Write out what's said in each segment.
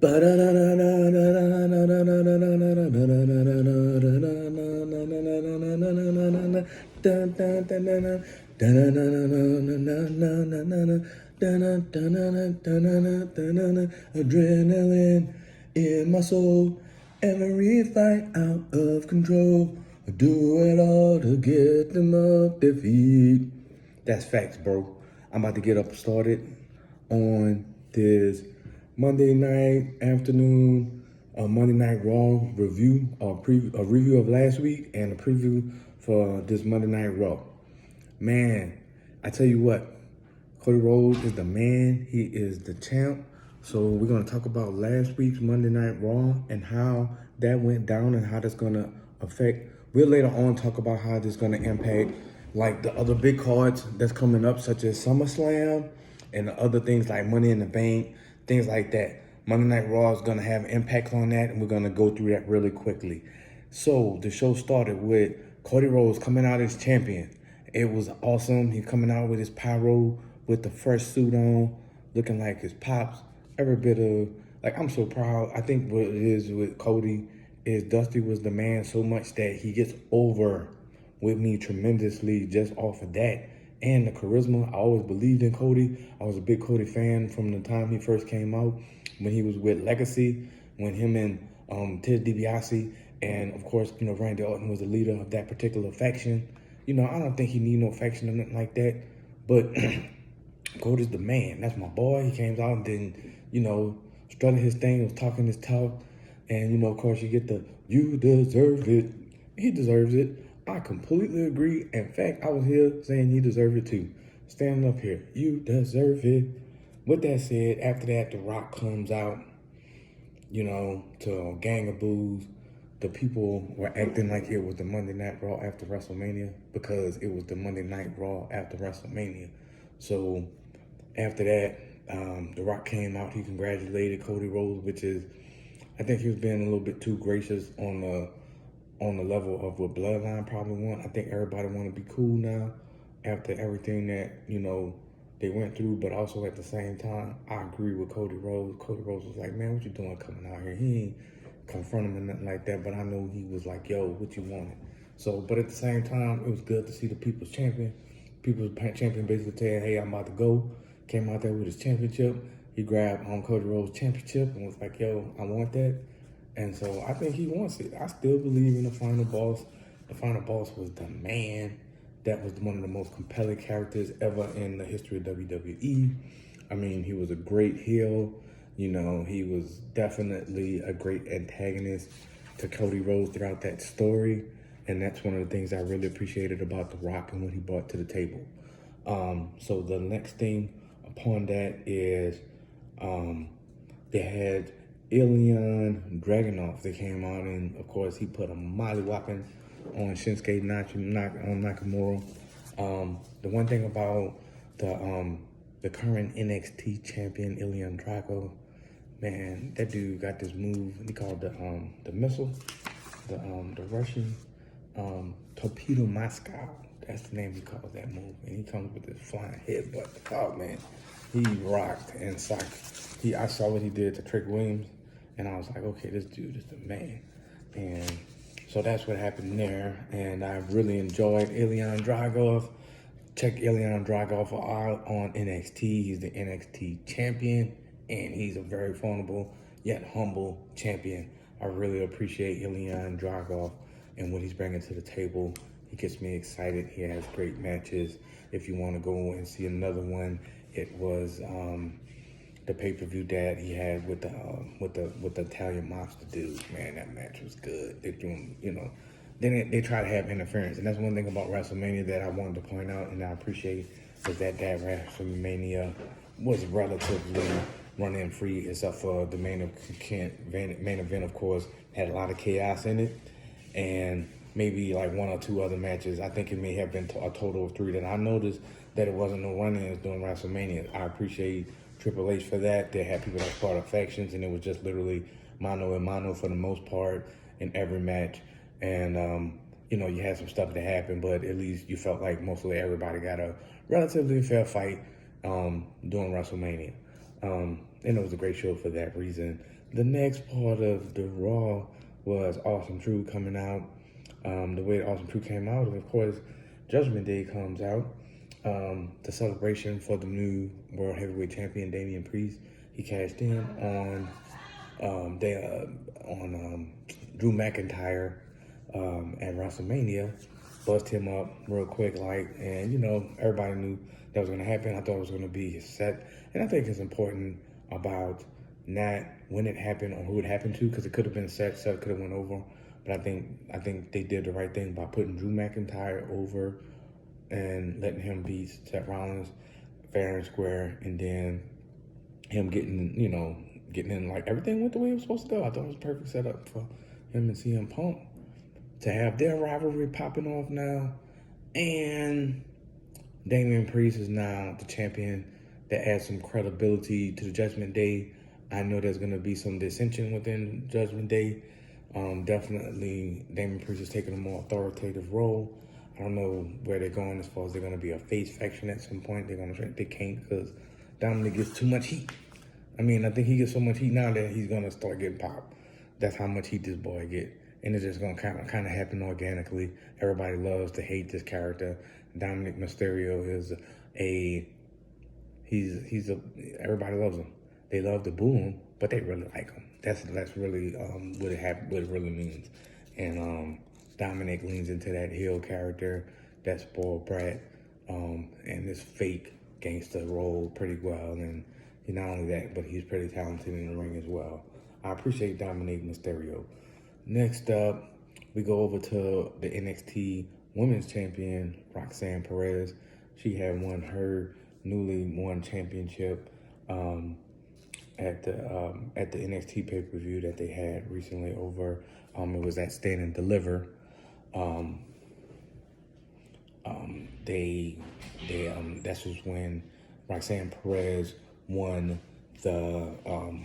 Adrenaline in my soul, every fight out of control. Do it all to get them off their feet. That's facts, bro. I'm about to get up started on this Monday night afternoon, Monday Night Raw review, a review of last week and a preview for this Monday Night Raw. Man, I tell you what, Cody Rhodes is the man. He is the champ. So we're gonna talk about last week's Monday Night Raw and how that went down and how that's gonna affect. We'll later on talk about how this is gonna impact like the other big cards that's coming up, such as SummerSlam and the other things like Money in the Bank, things like that. Monday Night Raw is gonna have an impact on that, and we're gonna go through that really quickly. So the show started with Cody Rhodes coming out as champion. It was awesome. He coming out with his pyro, with the fresh suit on, looking like his pops. Every bit of, like, I'm so proud. I think what it is with Cody is Dusty was the man so much that he gets over with me tremendously just off of that. And the charisma, I always believed in Cody. I was a big Cody fan from the time he first came out, when he was with Legacy, when him and Ted DiBiase, and of course, Randy Orton was the leader of that particular faction. I don't think he need no faction or nothing like that, but Cody's the man. That's my boy. He came out and then, strutted his thing, was talking his talk. And, of course, you get the, you deserve it. He deserves it. I completely agree. In fact, I was here saying he deserved it too. Standing up here, you deserve it. With that said, after that, The Rock comes out, to a gang of boos. The people were acting like it was the Monday Night Raw after WrestleMania because it was the Monday Night Raw after WrestleMania. So after that, The Rock came out. He congratulated Cody Rhodes, which is, I think he was being a little bit too gracious on the level of what Bloodline probably want. I think everybody want to be cool now after everything that, they went through. But also at the same time, I agree with Cody Rhodes. Cody Rhodes was like, man, what you doing coming out here? He ain't confront him or nothing like that, but I know he was like, yo, what you wanted? So, but at the same time, it was good to see the People's Champion. People's Champion basically saying, hey, I'm about to go. Came out there with his championship. He grabbed Cody Rhodes' championship and was like, yo, I want that. And so I think he wants it. I still believe in the Final Boss. The Final Boss was the man. That was one of the most compelling characters ever in the history of WWE. I mean, he was a great heel. He was definitely a great antagonist to Cody Rhodes throughout that story. And that's one of the things I really appreciated about The Rock and what he brought to the table. So the next thing upon that is they had Ilya Dragunov that came out, and of course he put a molly-whopping on Shinsuke Nakamura. The one thing about the current NXT champion, Ilya Drago, man, that dude got this move. He called the missile, the Russian torpedo Moscow. That's the name he calls that move. And he comes with this flying headbutt. Oh man, he rocked and socked. I saw what he did to Trick Williams, and I was like, okay, this dude is the man. And so that's what happened there. And I really enjoyed Ilya Dragunov. Check Ilya Dragunov out on NXT. He's the NXT champion, and he's a very vulnerable yet humble champion. I really appreciate Ilya Dragunov and what he's bringing to the table. He gets me excited. He has great matches. If you want to go and see another one, it was the pay-per-view that he had with the Italian Mobster dude. Man, that match was good. They threw him, Then they try to have interference, and that's one thing about WrestleMania that I wanted to point out, and I appreciate is that WrestleMania was relatively run-in free, except for the main event, of course, had a lot of chaos in it, and maybe like one or two other matches. I think it may have been a total of 3 that I noticed that it wasn't no run-ins during WrestleMania. I appreciate Triple H for that. They had people that started factions, and it was just literally mano a mano for the most part in every match. And, you had some stuff that happened, but at least you felt like mostly everybody got a relatively fair fight during WrestleMania. and it was a great show for that reason. The next part of the Raw was Awesome Truth coming out. The way Awesome Truth came out, and of course, Judgment Day comes out. The celebration for the new World Heavyweight Champion Damian Priest. He cashed in on Drew McIntyre at WrestleMania. Bust him up real quick, and everybody knew that was going to happen. I thought it was going to be set, and I think it's important about not when it happened or who it happened to, because it could have been set could have went over. But I think they did the right thing by putting Drew McIntyre over and letting him beat Seth Rollins fair and square, and then him getting in, like, everything went the way it was supposed to go. I thought it was a perfect setup for him and CM Punk to have their rivalry popping off now. And Damian Priest is now the champion. That adds some credibility to the Judgment Day. I know there's going to be some dissension within Judgment Day. Definitely, Damian Priest is taking a more authoritative role. I don't know where they're going as far as they're going to be a face faction at some point. They can't, because Dominic gets too much heat. I think he gets so much heat now that he's going to start getting popped. That's how much heat this boy get. And it's just going to kind of happen organically. Everybody loves to hate this character. Dominic Mysterio is everybody loves him. They love to boo him, but they really like him. That's really what it really means. And Dominic leans into that heel character, that spoiled brat, and this fake gangster role pretty well. And not only that, but he's pretty talented in the ring as well. I appreciate Dominic Mysterio. Next up, we go over to the NXT Women's Champion, Roxanne Perez. She had won her newly won championship at the NXT pay-per-view that they had recently over. It was at Stand and Deliver. That was when Roxanne Perez won the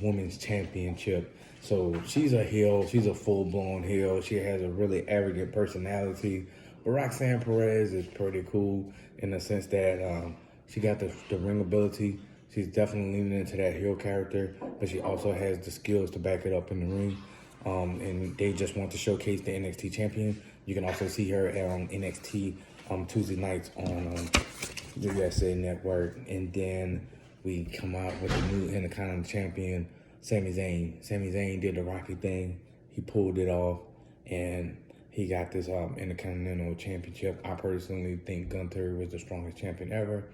women's championship. So she's a heel. She's a full-blown heel. She has a really arrogant personality. But Roxanne Perez is pretty cool in the sense that she got the ring ability. She's definitely leaning into that heel character, but she also has the skills to back it up in the ring. And they just want to showcase the NXT champion. You can also see her on NXT Tuesday nights on the USA Network. And then we come out with the new Intercontinental champion, Sami Zayn. Sami Zayn did the Rocky thing. He pulled it off, and he got this Intercontinental championship. I personally think Gunther was the strongest champion ever.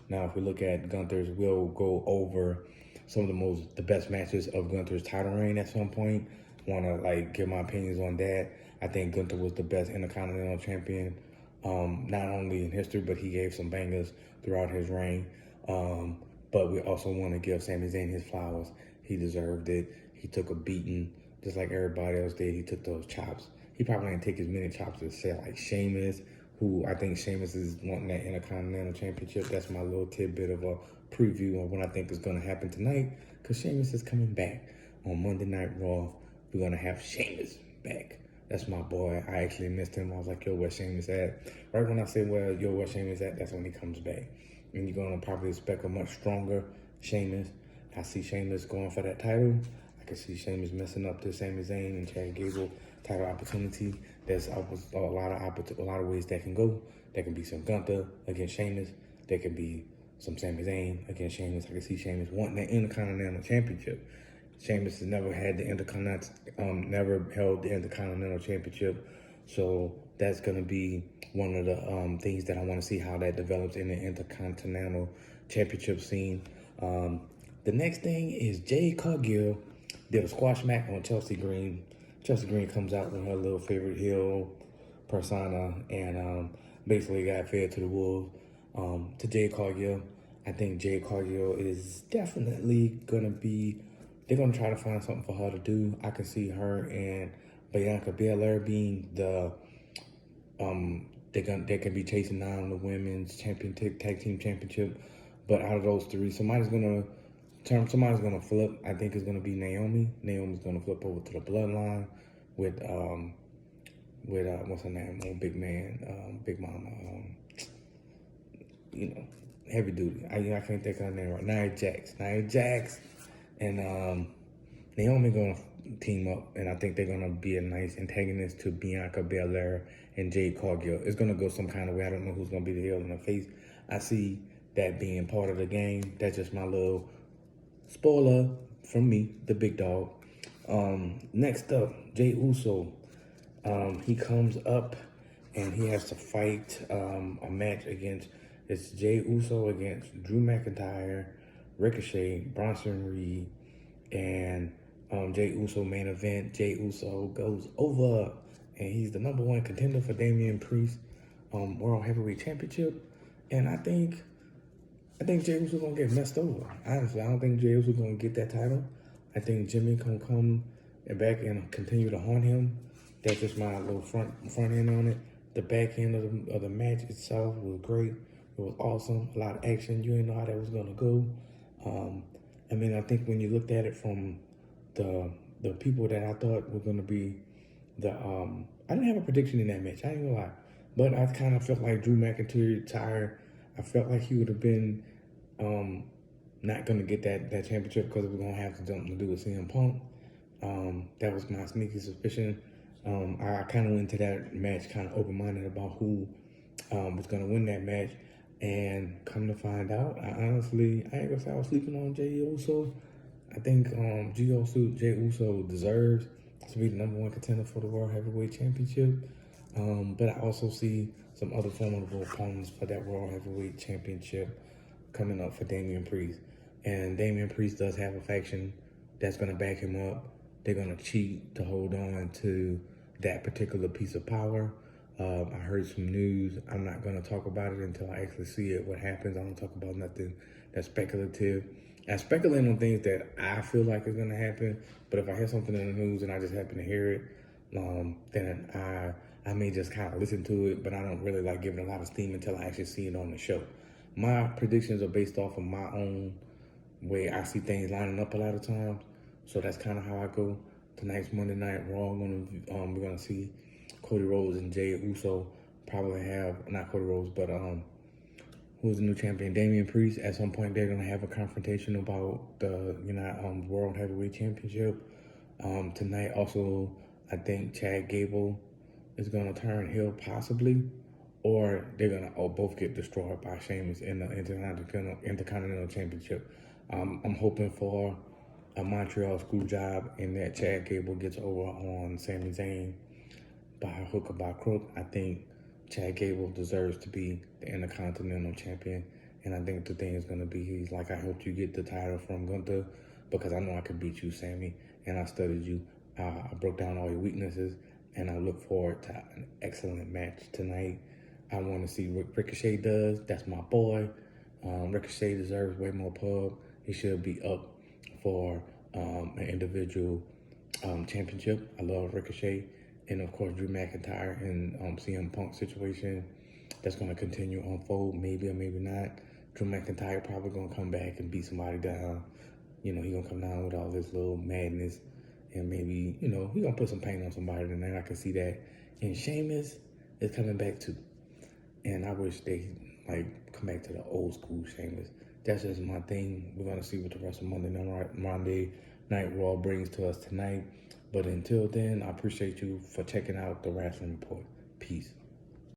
Now, if we look at Gunther's, we'll go over some of the best matches of Gunther's title reign at some point. Want to give my opinions on that. I think Gunther was the best Intercontinental champion, not only in history, but he gave some bangers throughout his reign. But we also want to give Sami Zayn his flowers. He deserved it. He took a beating just like everybody else did. He took those chops. He probably didn't take as many chops as, say, like Sheamus, who I think Sheamus is wanting that Intercontinental Championship. That's my little tidbit of a preview of what I think is going to happen tonight, because Sheamus is coming back on Monday Night Raw. We're going to have Sheamus back. That's my boy. I actually missed him. I was like, yo, where's Sheamus at? Right when I say, well, yo, where's Sheamus at, that's when he comes back. And you're going to probably expect a much stronger Sheamus. I see Sheamus going for that title. I can see Sheamus messing up the Sami Zayn and Chad Gable title opportunity. There's a lot of ways that can go. There can be some Gunther against Sheamus. There can be some Sami Zayn against Sheamus. I can see Sheamus wanting the Intercontinental Championship. Sheamus has never held the Intercontinental Championship, so that's going to be one of the things that I want to see how that develops in the Intercontinental Championship scene. The next thing is Jade Cargill did a squash match on Chelsea Green. Chelsea Green comes out with her little favorite heel persona and basically got fed to the wolves. To Jade Cargill, I think Jade Cargill is definitely going to be, they're going to try to find something for her to do. I can see her and Bianca Belair being the, they can be chasing down the women's tag team championship. But out of those three, somebody's going to flip. I think it's going to be Naomi. Naomi's going to flip over to the Bloodline with what's her name? Oh, big man, big mama, heavy duty. I can't think of her name right. Nia Jax, and Naomi gonna team up, and I think they're gonna be a nice antagonist to Bianca Belair and Jade Cargill. It's gonna go some kind of way. I don't know who's gonna be the heel in the face. I see that being part of the game. That's just my little spoiler from me, the big dog. Next up, Jey Uso. He comes up and he has to fight a match against, it's Jey Uso against Drew McIntyre, Ricochet, Bronson Reed, and Jey Uso main event. Jey Uso goes over, and he's the #1 contender for Damian Priest World Heavyweight Championship. And I think Jey Uso gonna get messed over. Honestly, I don't think Jey Uso gonna get that title. I think Jimmy gonna come back and continue to haunt him. That's just my little front end on it. The back end of the match itself was great. It was awesome. A lot of action. You didn't know how that was gonna go. I mean, I think when you looked at it from the people that I thought were gonna be I didn't have a prediction in that match. I ain't gonna lie, but I kind of felt like Drew McIntyre. I felt like he would have been not gonna get that championship because it was gonna have something to do with CM Punk. That was my sneaky suspicion. I kind of went into that match kind of open-minded about who was going to win that match. And come to find out, I ain't going to say I was sleeping on Jey Uso. I think Jey Uso deserves to be the #1 contender for the World Heavyweight Championship. But I also see some other formidable opponents for that World Heavyweight Championship coming up for Damian Priest. And Damian Priest does have a faction that's going to back him up. They're going to cheat to hold on to that particular piece of power. I heard some news. I'm not going to talk about it until I actually see it, what happens. I don't talk about nothing that's speculative. I speculate on things that I feel like is going to happen, but if I hear something in the news and I just happen to hear it, then I may just kind of listen to it, but I don't really like giving a lot of steam until I actually see it on the show. My predictions are based off of my own way I see things lining up a lot of times, so that's kind of how I go. Tonight's Monday Night Raw. We're gonna see Cody Rhodes and Jey Uso probably have, not Cody Rhodes, but who's the new champion? Damian Priest. At some point, they're gonna have a confrontation about the World Heavyweight Championship. Tonight, also, I think Chad Gable is gonna turn heel possibly, or they're gonna both get destroyed by Sheamus in the Intercontinental Championship. I'm hoping for a Montreal screw job and that Chad Gable gets over on Sami Zayn by hook or by crook. I think Chad Gable deserves to be the Intercontinental Champion, and I think the thing is going to be, he's like, I hope you get the title from Gunther because I know I can beat you, Sammy, and I studied you. I broke down all your weaknesses, and I look forward to an excellent match tonight. I want to see what Ricochet does. That's my boy. Ricochet deserves way more pub. He should be up for an individual championship. I love Ricochet. And of course, Drew McIntyre and CM Punk situation that's going to continue to unfold, maybe or maybe not. Drew McIntyre probably going to come back and beat somebody down. He going to come down with all this little madness. And maybe, he going to put some pain on somebody tonight. I can see that. And Sheamus is coming back too. And I wish they come back to the old school Sheamus. That's just my thing. We're going to see what the rest of Monday Night Raw brings to us tonight. But until then, I appreciate you for checking out the Wrestling Report. Peace.